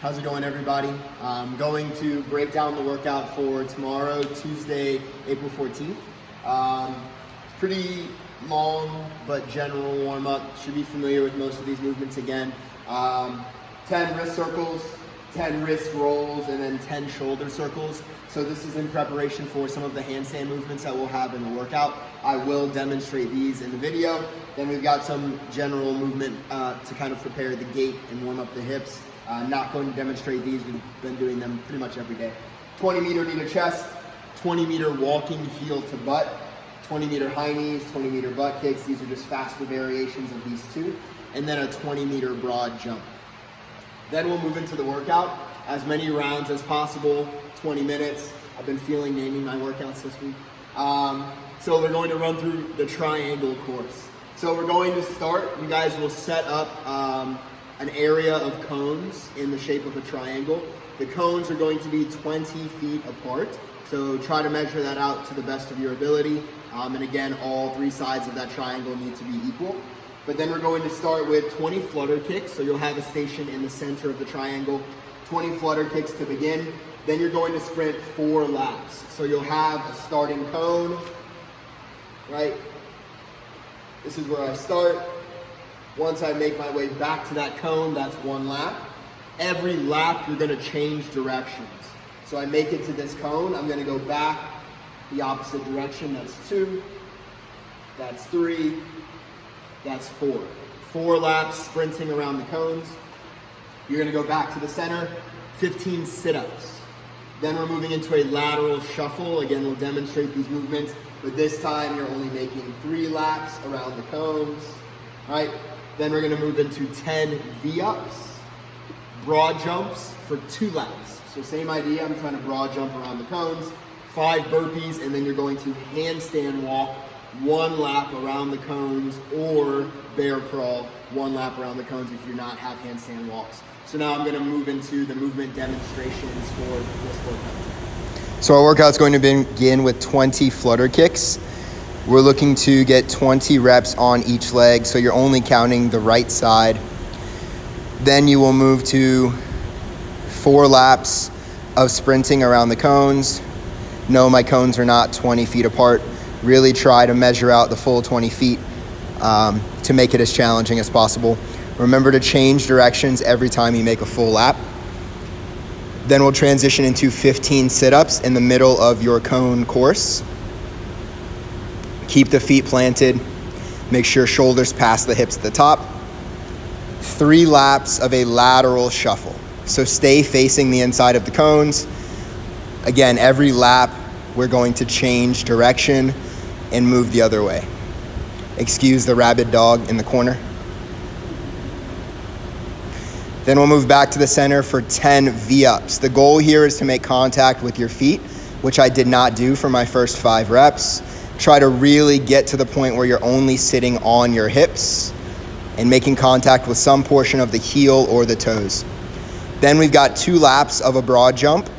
How's it going, everybody? I'm going to break down the workout for tomorrow, Tuesday, April 14th. Pretty long but general warm-up. Should be familiar with most of these movements again. 10 wrist circles, 10 wrist rolls, and then 10 shoulder circles. So this is in preparation for some of the handstand movements that we'll have in the workout. I will demonstrate these in the video. Then we've got some general movement to kind of prepare the gait and warm up the hips. Not going to demonstrate these, we've been doing them pretty much every day. 20 meter knee to chest, 20 meter walking heel to butt, 20 meter high knees, 20 meter butt kicks. These are just faster variations of these two. And then a 20 meter broad jump. Then we'll move into the workout. As many rounds as possible, 20 minutes. I've been feeling naming my workouts this week. So we're going to run through the triangle course. So we're going to start, you guys will set up an area of cones in the shape of a triangle. The cones are going to be 20 feet apart. So try to measure that out to the best of your ability. And again, all three sides of that triangle need to be equal. But then we're going to start with 20 flutter kicks. So you'll have a station in the center of the triangle. 20 flutter kicks to begin. Then you're going to sprint 4 laps. So you'll have a starting cone, right? This is where I start. Once I make my way back to that cone, that's 1 lap. Every lap, you're gonna change directions. So I make it to this cone, I'm gonna go back the opposite direction. That's 2, that's 3, that's 4. 4 laps sprinting around the cones. You're gonna go back to the center, 15 sit-ups. Then we're moving into a lateral shuffle. Again, we'll demonstrate these movements, but this time you're only making 3 laps around the cones, right? Then we're gonna move into 10 V-ups, broad jumps for 2 laps. So same idea, I'm trying to broad jump around the cones, 5 burpees, and then you're going to handstand walk 1 lap around the cones, or bear crawl 1 lap around the cones if you do not have handstand walks. So now I'm gonna move into the movement demonstrations for this workout. So our workout's going to begin with 20 flutter kicks. We're looking to get 20 reps on each leg, so you're only counting the right side. Then you will move to 4 laps of sprinting around the cones. No, my cones are not 20 feet apart. Really try to measure out the full 20 feet to make it as challenging as possible. Remember to change directions every time you make a full lap. Then we'll transition into 15 sit-ups in the middle of your cone course. Keep the feet planted. Make sure shoulders pass the hips at the top. 3 laps of a lateral shuffle. So stay facing the inside of the cones. Again, every lap, we're going to change direction and move the other way. Excuse the rabid dog in the corner. Then we'll move back to the center for 10 V-ups. The goal here is to make contact with your feet, which I did not do for my first 5 reps. Try to really get to the point where you're only sitting on your hips and making contact with some portion of the heel or the toes. Then we've got 2 laps of a broad jump.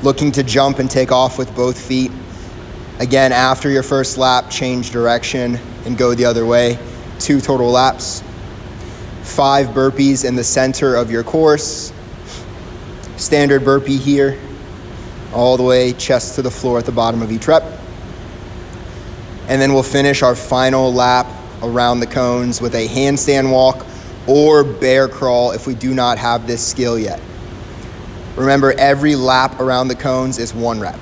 Looking to jump and take off with both feet. Again, after your first lap, change direction and go the other way. 2 total laps. 5 burpees in the center of your course. Standard burpee here. All the way chest to the floor at the bottom of each rep. And then we'll finish our final lap around the cones with a handstand walk or bear crawl if we do not have this skill yet. Remember, every lap around the cones is 1 rep.